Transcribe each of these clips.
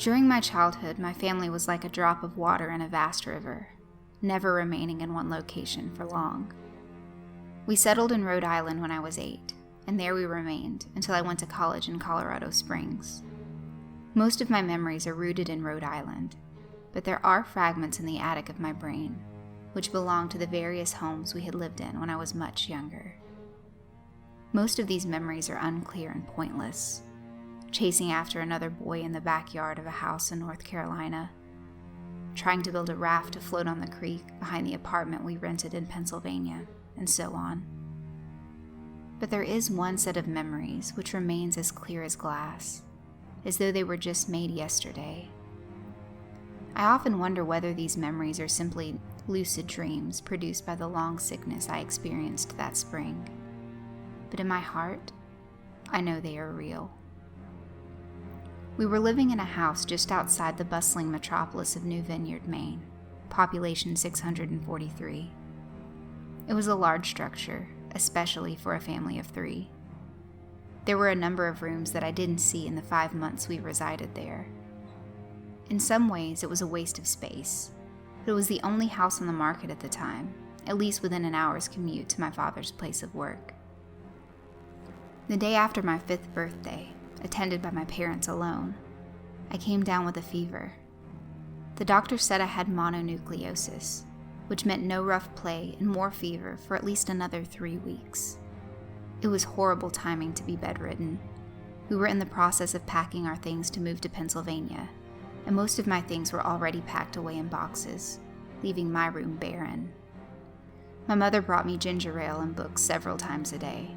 During my childhood, my family was like a drop of water in a vast river, never remaining in one location for long. We settled in Rhode Island when I was 8, and there we remained until I went to college in Colorado Springs. Most of my memories are rooted in Rhode Island, but there are fragments in the attic of my brain, which belong to the various homes we had lived in when I was much younger. Most of these memories are unclear and pointless. Chasing after another boy in the backyard of a house in North Carolina, trying to build a raft to float on the creek behind the apartment we rented in Pennsylvania, and so on. But there is one set of memories which remains as clear as glass, as though they were just made yesterday. I often wonder whether these memories are simply lucid dreams produced by the long sickness I experienced that spring. But in my heart, I know they are real. We were living in a house just outside the bustling metropolis of New Vineyard, Maine, population 643. It was a large structure, especially for a family of 3. There were a number of rooms that I didn't see in the 5 months we resided there. In some ways, it was a waste of space, but it was the only house on the market at the time, at least within an hour's commute to my father's place of work. The day after my 5th birthday, attended by my parents alone, I came down with a fever. The doctor said I had mononucleosis, which meant no rough play and more fever for at least another 3 weeks. It was horrible timing to be bedridden. We were in the process of packing our things to move to Pennsylvania, and most of my things were already packed away in boxes, leaving my room barren. My mother brought me ginger ale and books several times a day,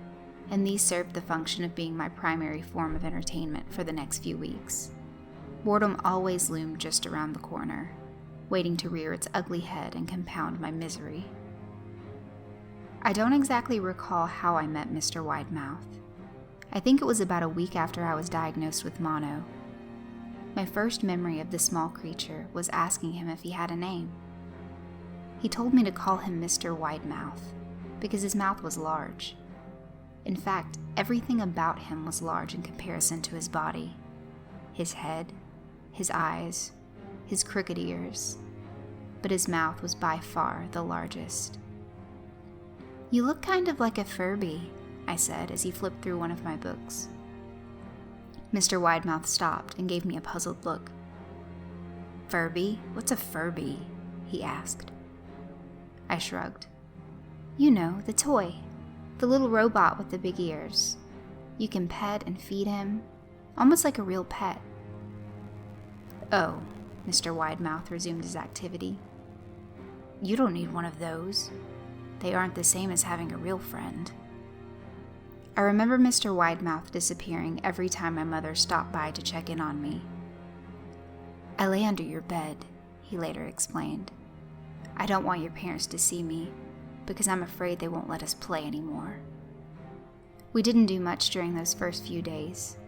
and these served the function of being my primary form of entertainment for the next few weeks. Boredom always loomed just around the corner, waiting to rear its ugly head and compound my misery. I don't exactly recall how I met Mr. Widemouth. I think it was about a week after I was diagnosed with mono. My first memory of the small creature was asking him if he had a name. He told me to call him Mr. Widemouth, because his mouth was large. In fact, everything about him was large in comparison to his body. His head, his eyes, his crooked ears, but his mouth was by far the largest. "You look kind of like a Furby," I said as he flipped through one of my books. Mr. Widemouth stopped and gave me a puzzled look. "Furby? What's a Furby?" he asked. I shrugged. "You know, the toy. The little robot with the big ears. You can pet and feed him, almost like a real pet." "Oh," Mr. Widemouth resumed his activity. "You don't need one of those. They aren't the same as having a real friend." I remember Mr. Widemouth disappearing every time my mother stopped by to check in on me. "I lay under your bed," he later explained. "I don't want your parents to see me, because I'm afraid they won't let us play anymore." We didn't do much during those first few days.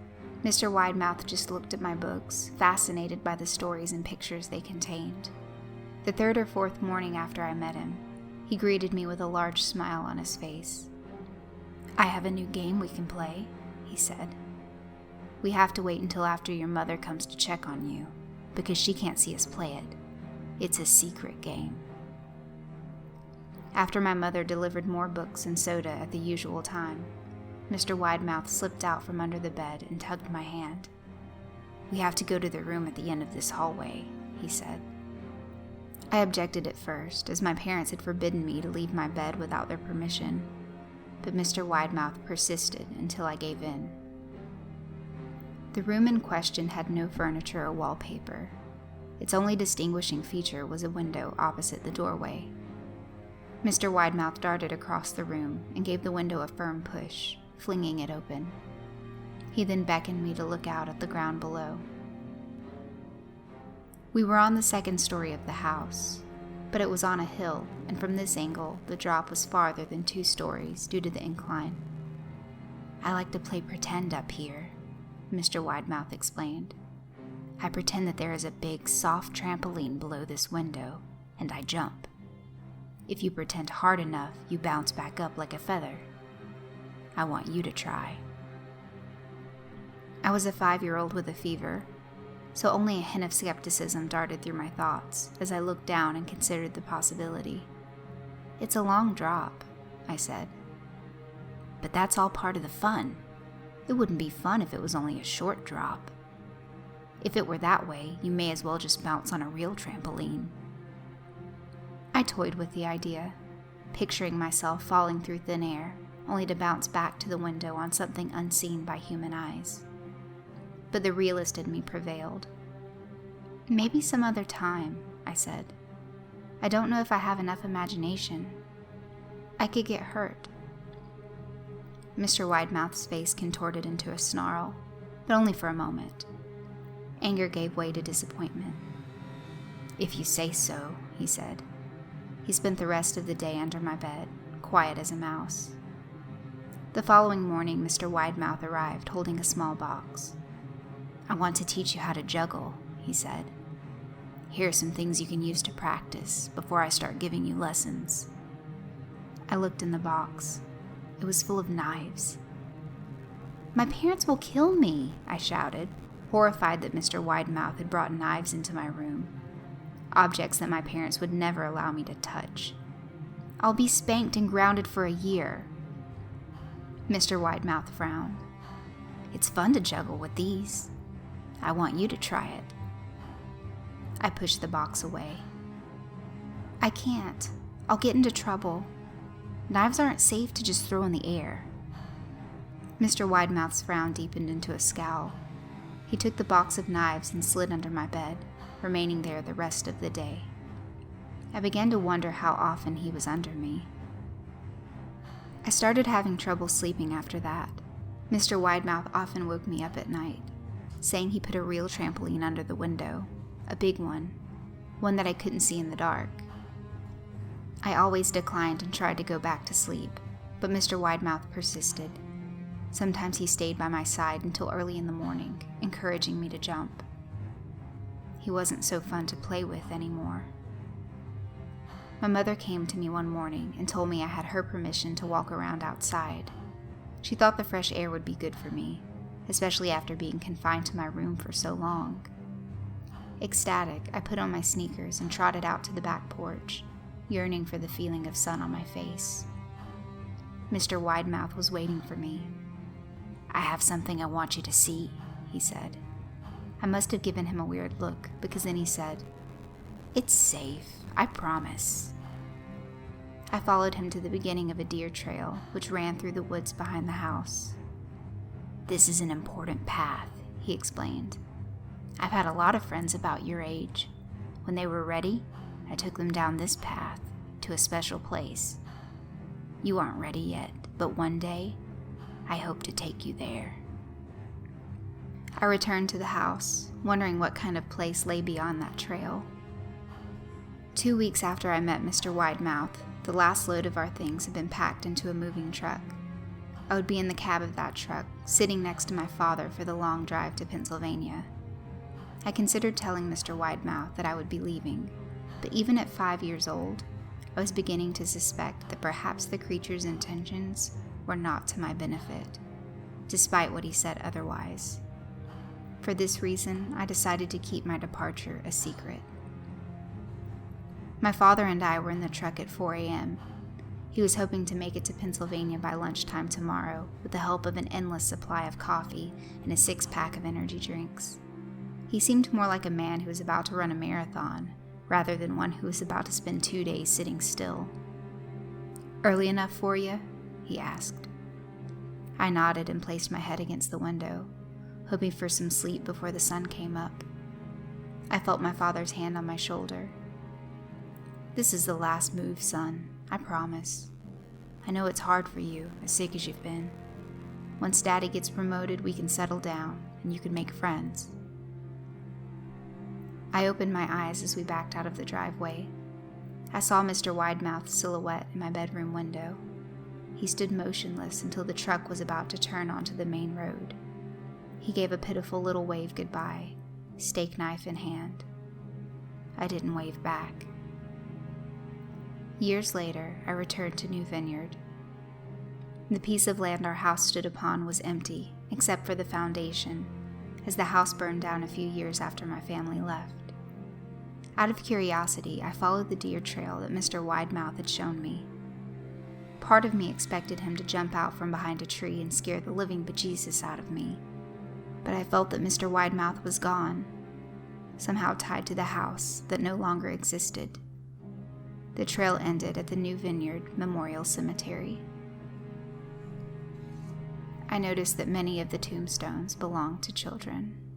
Mr. Widemouth just looked at my books, fascinated by the stories and pictures they contained. The 3rd or 4th morning after I met him, he greeted me with a large smile on his face. "I have a new game we can play," he said. "We have to wait until after your mother comes to check on you, because she can't see us play it. It's a secret game." After my mother delivered more books and soda at the usual time, Mr. Widemouth slipped out from under the bed and tugged my hand. "We have to go to the room at the end of this hallway," he said. I objected at first, as my parents had forbidden me to leave my bed without their permission, but Mr. Widemouth persisted until I gave in. The room in question had no furniture or wallpaper. Its only distinguishing feature was a window opposite the doorway. Mr. Widemouth darted across the room and gave the window a firm push, flinging it open. He then beckoned me to look out at the ground below. We were on the 2nd story of the house, but it was on a hill, and from this angle, the drop was farther than 2 stories due to the incline. "I like to play pretend up here," Mr. Widemouth explained. "I pretend that there is a big, soft trampoline below this window, and I jump. If you pretend hard enough, you bounce back up like a feather. I want you to try." I was a 5-year-old with a fever, so only a hint of skepticism darted through my thoughts as I looked down and considered the possibility. "It's a long drop," I said. "But that's all part of the fun. It wouldn't be fun if it was only a short drop. If it were that way, you may as well just bounce on a real trampoline." I toyed with the idea, picturing myself falling through thin air, only to bounce back to the window on something unseen by human eyes. But the realist in me prevailed. "Maybe some other time," I said. "I don't know if I have enough imagination. I could get hurt." Mr. Widemouth's face contorted into a snarl, but only for a moment. Anger gave way to disappointment. "If you say so," he said. He spent the rest of the day under my bed, quiet as a mouse. The following morning, Mr. Widemouth arrived holding a small box. "I want to teach you how to juggle," he said. "Here are some things you can use to practice before I start giving you lessons." I looked in the box. It was full of knives. "My parents will kill me," I shouted, horrified that Mr. Widemouth had brought knives into my room. Objects that my parents would never allow me to touch. "I'll be spanked and grounded for a year." Mr. Widemouth frowned. "It's fun to juggle with these. I want you to try it." I pushed the box away. "I can't. I'll get into trouble. Knives aren't safe to just throw in the air." Mr. Widemouth's frown deepened into a scowl. He took the box of knives and slid under my bed, remaining there the rest of the day. I began to wonder how often he was under me. I started having trouble sleeping after that. Mr. Widemouth often woke me up at night, saying he put a real trampoline under the window, a big one that I couldn't see in the dark. I always declined and tried to go back to sleep, but Mr. Widemouth persisted. Sometimes he stayed by my side until early in the morning, encouraging me to jump. He wasn't so fun to play with anymore. My mother came to me one morning and told me I had her permission to walk around outside. She thought the fresh air would be good for me, especially after being confined to my room for so long. Ecstatic, I put on my sneakers and trotted out to the back porch, yearning for the feeling of sun on my face. Mr. Widemouth was waiting for me. "I have something I want you to see," he said. I must have given him a weird look, because then he said, "It's safe, I promise." I followed him to the beginning of a deer trail, which ran through the woods behind the house. "This is an important path," he explained. "I've had a lot of friends about your age. When they were ready, I took them down this path to a special place. You aren't ready yet, but one day, I hope to take you there." I returned to the house, wondering what kind of place lay beyond that trail. 2 weeks after I met Mr. Widemouth, the last load of our things had been packed into a moving truck. I would be in the cab of that truck, sitting next to my father for the long drive to Pennsylvania. I considered telling Mr. Widemouth that I would be leaving, but even at 5 years old, I was beginning to suspect that perhaps the creature's intentions were not to my benefit, despite what he said otherwise. For this reason, I decided to keep my departure a secret. My father and I were in the truck at 4 a.m. He was hoping to make it to Pennsylvania by lunchtime tomorrow with the help of an endless supply of coffee and a 6-pack of energy drinks. He seemed more like a man who was about to run a marathon, rather than one who was about to spend 2 days sitting still. "Early enough for you?" he asked. I nodded and placed my head against the window, hoping for some sleep before the sun came up. I felt my father's hand on my shoulder. "This is the last move, son, I promise. I know it's hard for you, as sick as you've been. Once Daddy gets promoted, we can settle down, and you can make friends." I opened my eyes as we backed out of the driveway. I saw Mr. Widemouth's silhouette in my bedroom window. He stood motionless until the truck was about to turn onto the main road. He gave a pitiful little wave goodbye, steak knife in hand. I didn't wave back. Years later, I returned to New Vineyard. The piece of land our house stood upon was empty, except for the foundation, as the house burned down a few years after my family left. Out of curiosity, I followed the deer trail that Mr. Widemouth had shown me. Part of me expected him to jump out from behind a tree and scare the living bejesus out of me, but I felt that Mr. Widemouth was gone, somehow tied to the house that no longer existed. The trail ended at the New Vineyard Memorial Cemetery. I noticed that many of the tombstones belonged to children.